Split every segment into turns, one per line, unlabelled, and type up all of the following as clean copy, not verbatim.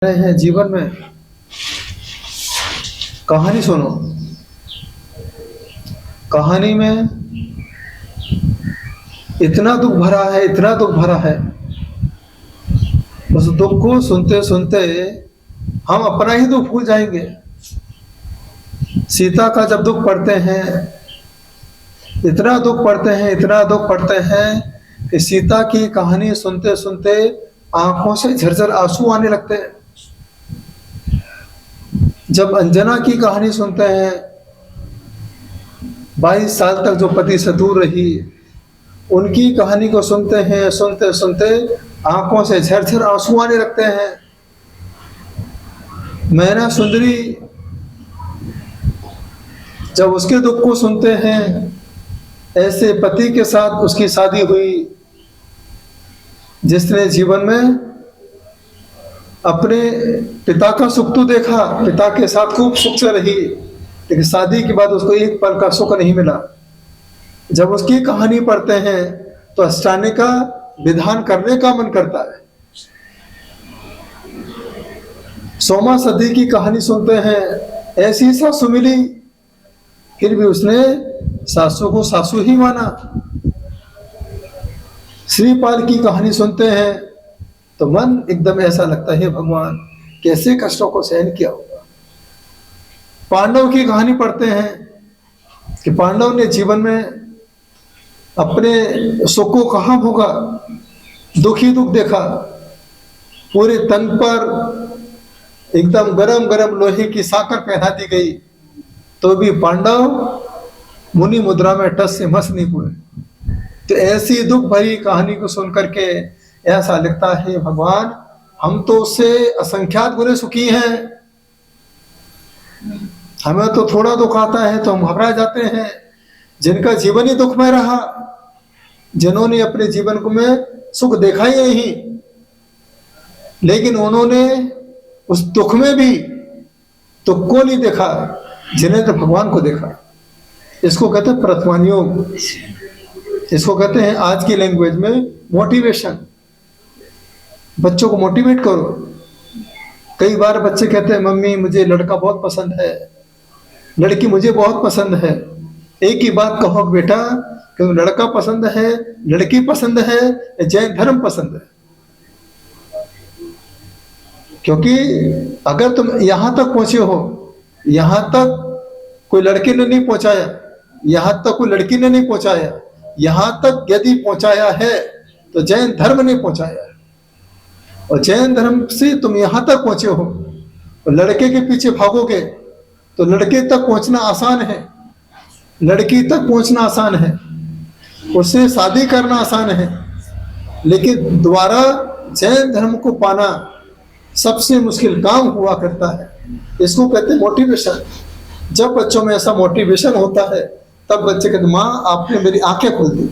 रहे हैं जीवन में। कहानी सुनो। कहानी में इतना दुख भरा है, इतना दुख भरा है। उस दुख को सुनते सुनते हम अपना ही दुख भूल जाएंगे। सीता का जब दुख पढ़ते हैं, इतना दुख पढ़ते हैं, इतना दुख पढ़ते हैं कि सीता की कहानी सुनते सुनते आंखों से झरझर आंसू आने लगते हैं। जब अंजना की कहानी सुनते हैं, 22 साल तक जो पति से दूर रही, उनकी कहानी को सुनते हैं, सुनते सुनते आंखों से झरझर आंसू आने लगते हैं। मैना सुंदरी जब उसके दुख को सुनते हैं, ऐसे पति के साथ उसकी शादी हुई जिसने जीवन में अपने पिता का सुख तो देखा, पिता के साथ खूब सुख से रही, लेकिन शादी के बाद उसको एक पल का सुख नहीं मिला। जब उसकी कहानी पढ़ते हैं तो अष्टाने का विधान करने का मन करता है। सोमा सती की कहानी सुनते हैं, ऐसी सासू मिली, फिर भी उसने सासू को सासू ही माना। श्रीपाल की कहानी सुनते हैं तो मन एकदम ऐसा लगता है, भगवान कैसे कष्टों को सहन किया होगा। पांडव की कहानी पढ़ते हैं कि पांडव ने जीवन में अपने सुख को कहाँ भोगा, दुख ही दुख देखा। पूरे तन पर एकदम गरम गरम लोहे की साकर पहना दी गई, तो भी पांडव मुनि मुद्रा में टस से मस नहीं हुए। तो ऐसी दुख भरी कहानी को सुन करके ऐसा लगता है, भगवान हम तो उससे असंख्यात गुने सुखी हैं। हमें तो थोड़ा दुख आता है तो हम घबरा जाते हैं। जिनका जीवन ही दुखमय रहा, जिन्होंने अपने जीवन को में सुख देखा ही नहीं, लेकिन उन्होंने उस दुख में भी दुख को नहीं देखा, जिन्हें तो भगवान को देखा। इसको कहते हैं प्रथमान योग। इसको कहते हैं आज की लैंग्वेज में मोटिवेशन। बच्चों को मोटिवेट करो। कई बार बच्चे कहते हैं, मम्मी मुझे लड़का बहुत पसंद है, लड़की मुझे बहुत पसंद है। एक ही बात कहो बेटा, कि लड़का पसंद है, लड़की पसंद है, जैन धर्म पसंद है। क्योंकि अगर तुम यहां तक पहुंचे हो, यहां तक कोई लड़के ने नहीं पहुंचाया, यहां तक कोई लड़की ने नहीं पहुंचाया, यहां तक यदि पहुंचाया है तो जैन धर्म ने पहुंचाया है। और जैन धर्म से तुम यहां तक पहुंचे हो, और लड़के के पीछे भागोगे तो लड़के तक पहुंचना आसान है, लड़की तक पहुंचना आसान है, उससे शादी करना आसान है, लेकिन दोबारा जैन धर्म को पाना सबसे मुश्किल काम हुआ करता है। इसको कहते हैं मोटिवेशन। जब बच्चों में ऐसा मोटिवेशन होता है, तब बच्चे कहते, माँ आपने मेरी आंखें खोल दी।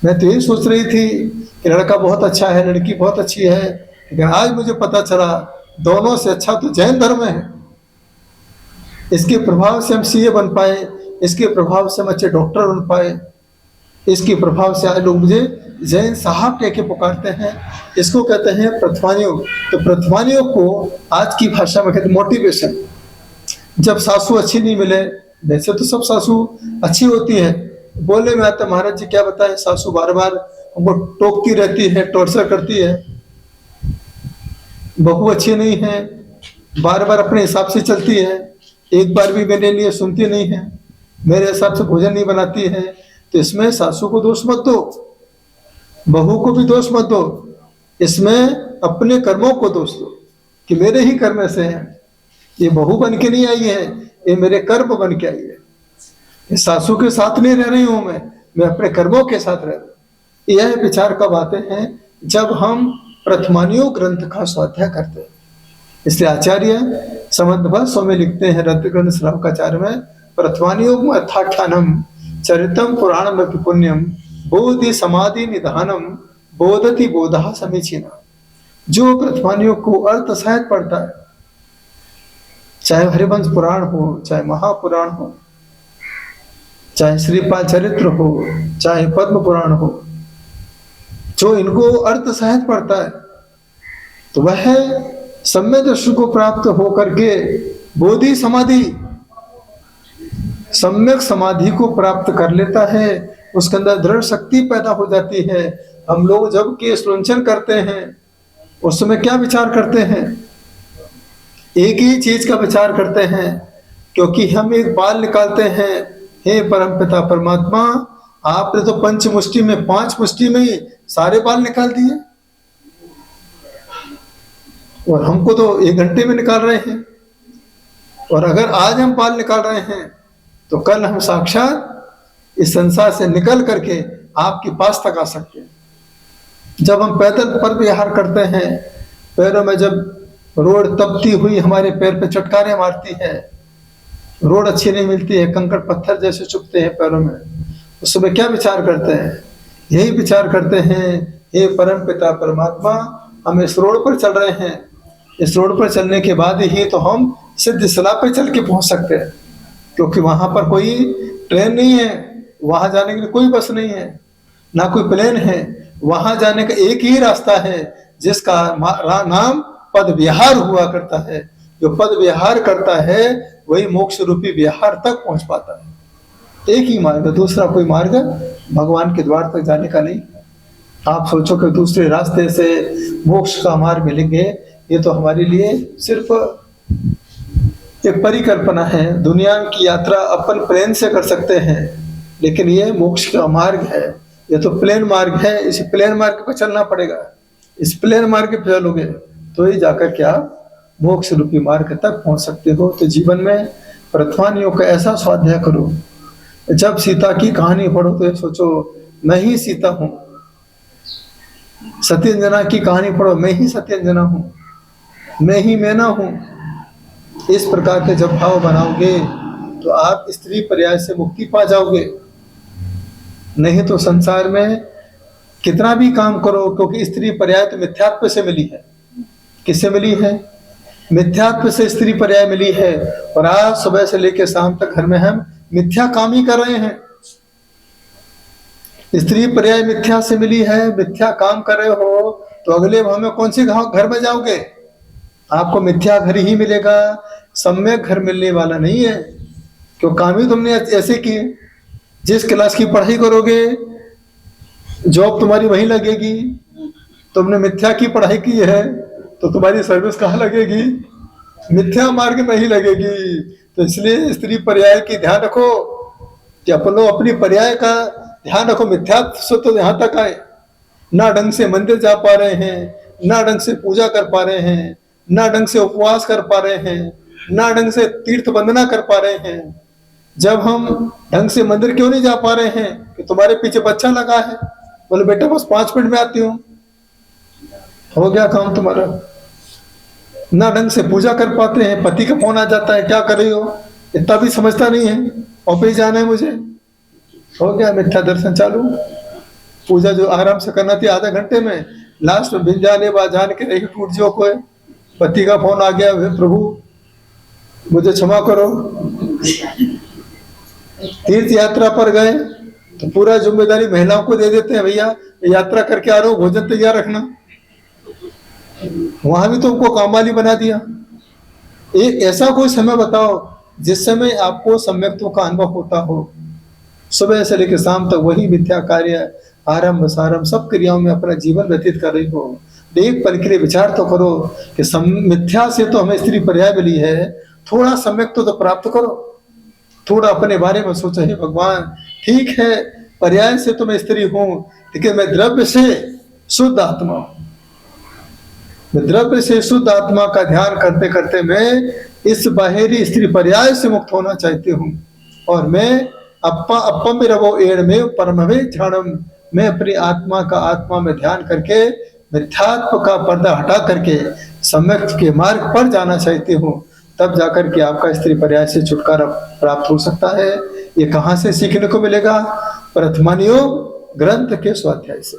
मैं तो यही सोच रही थी कि लड़का बहुत अच्छा है, लड़की बहुत अच्छी है, लेकिन आज मुझे पता चला दोनों से अच्छा तो जैन धर्म है। इसके प्रभाव से हम सीए बन पाए, इसके प्रभाव से हम अच्छे डॉक्टर बन पाए, इसके प्रभाव से आज लोग मुझे जैन साहब कह के पुकारते हैं। इसको कहते हैं प्रथमानियोग। तो प्रथमानियोग को आज की भाषा में कहते हैं मोटिवेशन। जब सासू अच्छी नहीं मिले, वैसे तो सब सासू अच्छी होती है, बोलने में आता महाराज जी क्या बताएं, सासू बार बार हमको टोकती रहती है, टॉर्चर करती है। बहू अच्छी नहीं है, बार बार अपने हिसाब से चलती है, एक बार भी मेरे लिए सुनती नहीं है, मेरे हिसाब से भोजन नहीं बनाती है। तो इसमें सासू को दोष मत दो, बहू को भी दोष मत दो, इसमें अपने कर्मों को दोष दो कि मेरे ही कर्म से है, ये बहू बन के नहीं आई है, ये मेरे कर्म बन के आई है। सासू के साथ नहीं रह रही हूं मैं अपने कर्मों के साथ रह रहा हूं। यह विचार कब आते हैं, जब हम प्रथमानियोग ग्रंथ का स्वाध्याय करते हैं। इसलिए आचार्य समंतभाष्य में लिखते हैं रत्न ग्रंथ श्रावकाचार्य में, प्रथमानियोग में अथाख्यानम चरितम पुराणम पुण्यम बोधि समाधि निधानम बोधति बोधा समीचीना। जो प्रथमानियोग को अर्थ सहित पढ़ता है, चाहे हरिवंश पुराण हो, चाहे महापुराण हो, चाहे श्रीपाल चरित्र हो, चाहे पद्म पुराण हो, जो इनको अर्थ सहित पढ़ता है तो वह सम्यक दृष्टि को प्राप्त हो करके बोधि समाधि, सम्यक समाधि को प्राप्त कर लेता है, उसके अंदर दृढ़ शक्ति पैदा हो जाती है। हम लोग जब केस लुंचन करते हैं उस समय क्या विचार करते हैं? एक ही चीज का विचार करते हैं, क्योंकि हम एक बाल निकालते हैं, हे परमपिता परमात्मा आपने तो पंच मुष्टि में, 5 मुष्टि में ही सारे बाल निकाल दिए, और हमको तो 1 घंटे में निकाल रहे हैं। और अगर आज हम बाल निकाल रहे हैं तो कल हम साक्षात इस संसार से निकल करके आपके पास तक आ सकते हैं। जब हम पैदल पर विहार करते हैं, पैरों में जब रोड तपती हुई हमारे पैर पे चटकारे मारती है, रोड अच्छी नहीं मिलती है, कंकड़ पत्थर जैसे चुभते हैं पैरों में, उस समय क्या विचार करते हैं? यही विचार करते हैं, हे परम पिता परमात्मा हम इस रोड पर चल रहे हैं, इस रोड पर चलने के बाद ही तो हम सिद्ध सलाह पे चल के पहुंच सकते हैं, क्योंकि वहां पर कोई ट्रेन नहीं है, वहां जाने के लिए कोई बस नहीं है, ना कोई प्लेन है। वहां जाने का एक ही रास्ता है जिसका नाम पद विहार हुआ करता है। जो पद विहार करता है वही मोक्ष रूपी विहार तक पहुंच पाता है। एक ही मार्ग, दूसरा कोई मार्ग भगवान के द्वार तक जाने का नहीं। आप सोचो कि दूसरे रास्ते से मोक्ष का मार्ग मिलेंगे, ये तो हमारे लिए सिर्फ एक परिकल्पना है। दुनिया की यात्रा अपन प्लेन से कर सकते हैं, लेकिन ये मोक्ष का मार्ग है, ये तो प्लेन मार्ग है। इस प्लेन मार्ग पर चलना पड़ेगा, इस प्लेन मार्ग पे चलोगे तो ही जाकर क्या मोक्ष रूपी मार्ग तक पहुंच सकते हो। तो जीवन में वर्तमान योग का ऐसा स्वाध्याय करो, जब सीता की कहानी पढ़ो तो ये सोचो मैं ही सीता हूं, सत्यंजना की कहानी पढ़ो मैं ही सत्यंजना हूं, मैं ही मैना हूं। इस प्रकार के जब भाव बनाओगे तो आप स्त्री पर्याय से मुक्ति पा जाओगे। नहीं तो संसार में कितना भी काम करो, क्योंकि स्त्री पर्याय तो मिथ्यात्व से मिली है। किससे मिली है? मिथ्यात्व से स्त्री पर्याय मिली है। और आज सुबह से लेकर शाम तक घर में हम मिथ्या काम ही कर रहे हैं। स्त्री पर्याय मिथ्या से मिली है, मिथ्या काम कर रहे हो तो अगले भाव में कौन सी घर में जाओगे? आपको मिथ्या घर ही मिलेगा, सम्यक घर मिलने वाला नहीं है। क्यों? काम ही तुमने ऐसे किए। जिस क्लास की पढ़ाई करोगे जॉब तुम्हारी वहीं लगेगी। तुमने मिथ्या की पढ़ाई की है तो तुम्हारी सर्विस कहाँ लगेगी? मिथ्या मार्ग में ही लगेगी। तो इसलिए स्त्री पर्याय की ध्यान रखो कि अपन लोग अपनी पर्याय का ध्यान रखो। मिथ्यात्व से तो यहाँ तक आए, ना ढंग से मंदिर जा पा रहे हैं, ना ढंग से पूजा कर पा रहे हैं, ना ढंग से उपवास कर पा रहे हैं, ना ढंग से तीर्थ वंदना कर पा रहे हैं। जब हम ढंग से मंदिर क्यों नहीं जा पा रहे हैं? कि तुम्हारे पीछे बच्चा लगा है, बोले बेटा बस 5 मिनट में आती हूँ, हो गया काम तुम्हारा। ना ढंग से पूजा कर पाते हैं, पति का फोन आ जाता है क्या कर रही हो, इतना भी समझता नहीं है, ऑफिस जाना है मुझे, हो गया मिथ्या दर्शन चालू। पूजा जो आराम से करना थी आधे घंटे में, लास्ट में भिंजाने जान के रही टूट जो कोई पति का फोन आ गया, प्रभु मुझे क्षमा करो। तीर्थ यात्रा पर गए तो पूरा जिम्मेदारी महिलाओं को दे देते हैं, भैया यात्रा करके आ रहे हो भोजन तैयार रखना। वहां भी तुमको काम वाली बना दिया। एक ऐसा कोई समय बताओ जिस समय आपको सम्यक्त्व का अनुभव होता हो। सुबह से लेकर शाम तक वही मिथ्या कार्य आरंभ सारंभ सब क्रियाओं में अपना जीवन व्यतीत कर रही हो। एक पल के लिए विचार तो करो कि मिथ्या से तो हमें स्त्री पर्याय मिली है, थोड़ा सम्यक्त्व तो प्राप्त करो। थोड़ा अपने बारे में सोचो, हे भगवान ठीक है पर्याय से तो मैं स्त्री हूं, लेकिन मैं द्रव्य से शुद्ध आत्मा हूं। मैं द्रव्य से शुद्ध आत्मा का ध्यान करते करते मैं इस बाहरी स्त्री पर्याय से मुक्त होना चाहती हूँ। और मैं अपम रवो एड़ में परमवे ध्यानम, मैं अपनी आत्मा का आत्मा में ध्यान करके मिथ्यात्व का पर्दा हटा करके सम्यक के मार्ग पर जाना चाहती हूँ। तब जाकर के आपका स्त्री पर्याय से छुटकारा प्राप्त हो सकता है। ये कहाँ से सीखने को मिलेगा? प्रथमान योग ग्रंथ के स्वाध्याय से।